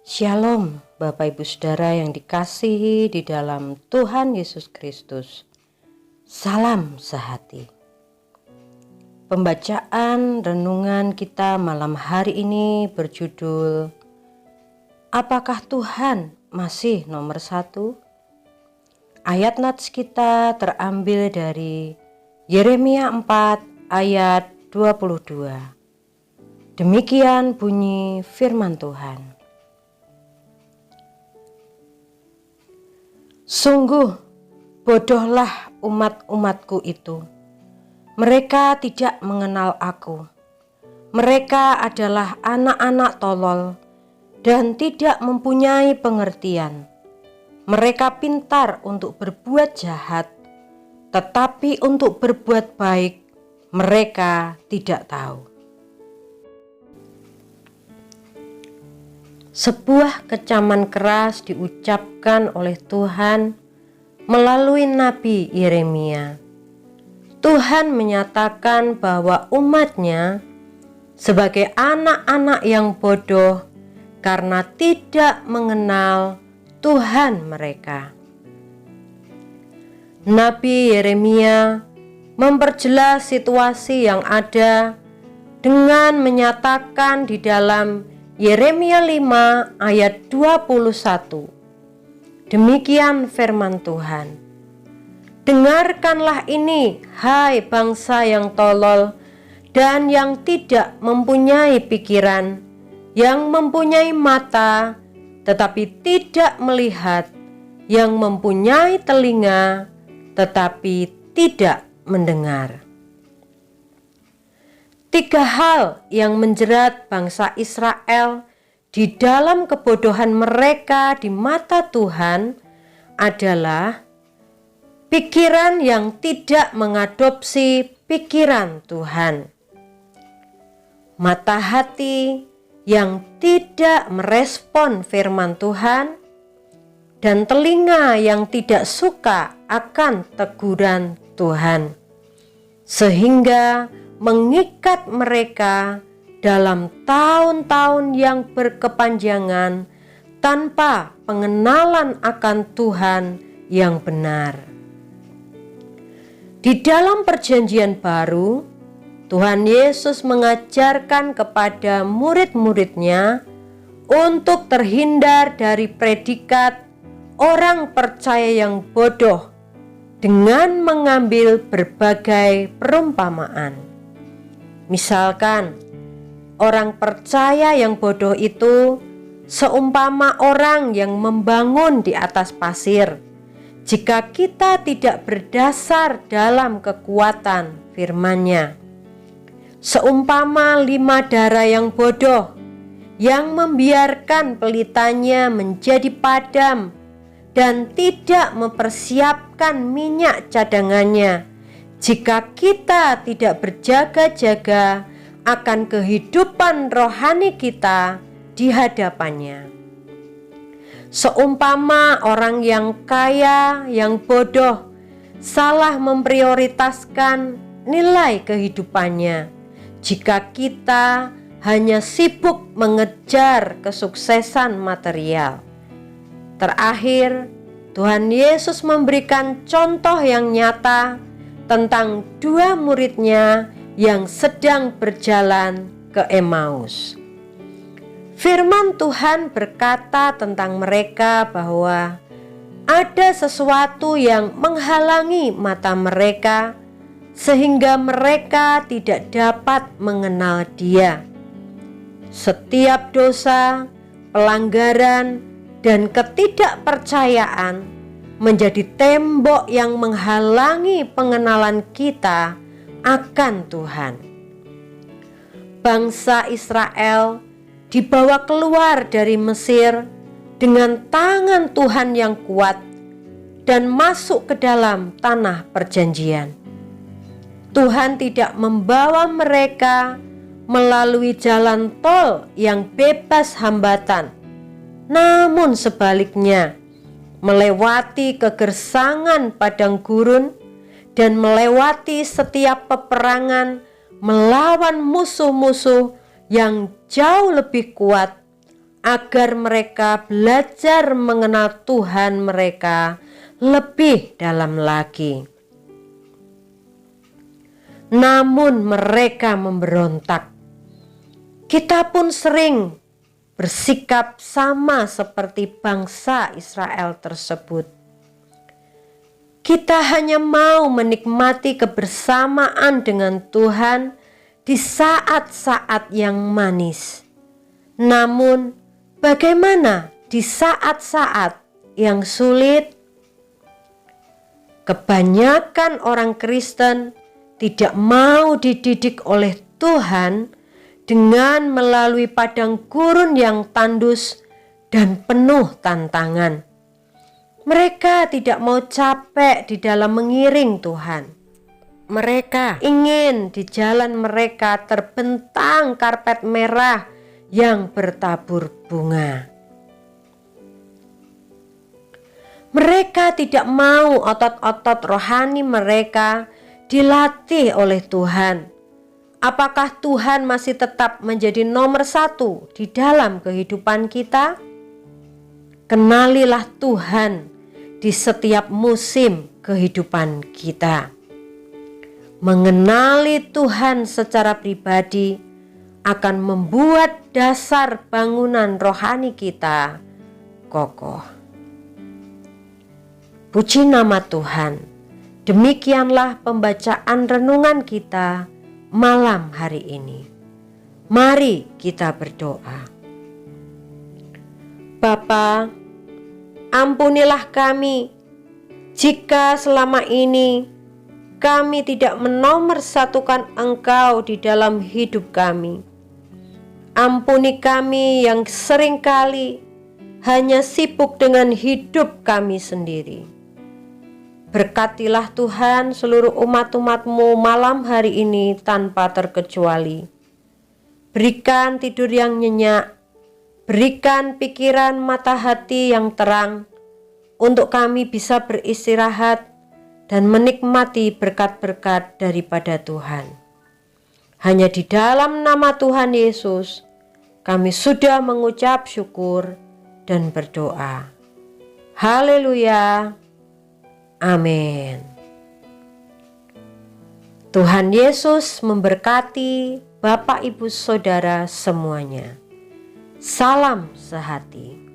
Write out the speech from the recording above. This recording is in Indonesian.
Shalom, Bapak Ibu Saudara yang dikasihi di dalam Tuhan Yesus Kristus. Salam sehati. Pembacaan renungan kita malam hari ini berjudul Apakah Tuhan masih nomor satu? Ayat nats kita terambil dari Yeremia 4 ayat 22. Demikian bunyi firman Tuhan. Sungguh bodohlah umat-umatku itu. Mereka tidak mengenal aku. Mereka adalah anak-anak tolol dan tidak mempunyai pengertian. Mereka pintar untuk berbuat jahat, tetapi untuk berbuat baik mereka tidak tahu. Sebuah kecaman keras diucapkan oleh Tuhan melalui Nabi Yeremia. Tuhan menyatakan bahwa umatnya sebagai anak-anak yang bodoh karena tidak mengenal Tuhan mereka. Nabi Yeremia memperjelas situasi yang ada dengan menyatakan di dalam Yeremia 5 ayat 21. Demikian firman Tuhan. Dengarkanlah ini, hai bangsa yang tolol dan yang tidak mempunyai pikiran, yang mempunyai mata tetapi tidak melihat, yang mempunyai telinga tetapi tidak mendengar. Tiga hal yang menjerat bangsa Israel di dalam kebodohan mereka di mata Tuhan adalah pikiran yang tidak mengadopsi pikiran Tuhan, mata hati yang tidak merespon firman Tuhan, dan telinga yang tidak suka akan teguran Tuhan, sehingga mengikat mereka dalam tahun-tahun yang berkepanjangan tanpa pengenalan akan Tuhan yang benar. Di dalam Perjanjian Baru, Tuhan Yesus mengajarkan kepada murid-muridnya untuk terhindar dari predikat orang percaya yang bodoh dengan mengambil berbagai perumpamaan. Misalkan, orang percaya yang bodoh itu seumpama orang yang membangun di atas pasir. Jika kita tidak berdasar dalam kekuatan firman-Nya, seumpama 5 dara yang bodoh yang membiarkan pelitanya menjadi padam dan tidak mempersiapkan minyak cadangannya. Jika kita tidak berjaga-jaga akan kehidupan rohani kita di hadapannya. Seumpama orang yang kaya, yang bodoh, salah memprioritaskan nilai kehidupannya. Jika kita hanya sibuk mengejar kesuksesan material. Terakhir, Tuhan Yesus memberikan contoh yang nyata tentang 2 muridnya yang sedang berjalan ke Emmaus. Firman Tuhan berkata tentang mereka bahwa ada sesuatu yang menghalangi mata mereka sehingga mereka tidak dapat mengenal Dia. Setiap dosa, pelanggaran, dan ketidakpercayaan menjadi tembok yang menghalangi pengenalan kita akan Tuhan. Bangsa Israel dibawa keluar dari Mesir dengan tangan Tuhan yang kuat dan masuk ke dalam tanah perjanjian. Tuhan tidak membawa mereka melalui jalan tol yang bebas hambatan, namun sebaliknya melewati kegersangan padang gurun dan melewati setiap peperangan melawan musuh-musuh yang jauh lebih kuat agar mereka belajar mengenal Tuhan mereka lebih dalam lagi. Namun mereka memberontak. Kita pun sering bersikap sama seperti bangsa Israel tersebut. Kita hanya mau menikmati kebersamaan dengan Tuhan di saat-saat yang manis. Namun, bagaimana di saat-saat yang sulit? Kebanyakan orang Kristen tidak mau dididik oleh Tuhan dengan melalui padang gurun yang tandus dan penuh tantangan. Mereka tidak mau capek di dalam mengiring Tuhan. Mereka ingin di jalan mereka terbentang karpet merah yang bertabur bunga. Mereka tidak mau otot-otot rohani mereka dilatih oleh Tuhan. Apakah Tuhan masih tetap menjadi nomor satu di dalam kehidupan kita? Kenalilah Tuhan di setiap musim kehidupan kita. Mengenali Tuhan secara pribadi akan membuat dasar bangunan rohani kita kokoh. Puji nama Tuhan. Demikianlah pembacaan renungan kita malam hari ini. Mari kita berdoa. Bapa, ampunilah kami jika selama ini kami tidak menomorsatukan Engkau di dalam hidup kami. Ampuni kami yang seringkali hanya sibuk dengan hidup kami sendiri. Berkatilah Tuhan seluruh umat-umat-Mu malam hari ini tanpa terkecuali. Berikan tidur yang nyenyak, berikan pikiran mata hati yang terang, untuk kami bisa beristirahat dan menikmati berkat-berkat daripada Tuhan. Hanya di dalam nama Tuhan Yesus, kami sudah mengucap syukur dan berdoa. Haleluya. Amin. Tuhan Yesus memberkati Bapak, Ibu, Saudara semuanya. Salam sehati.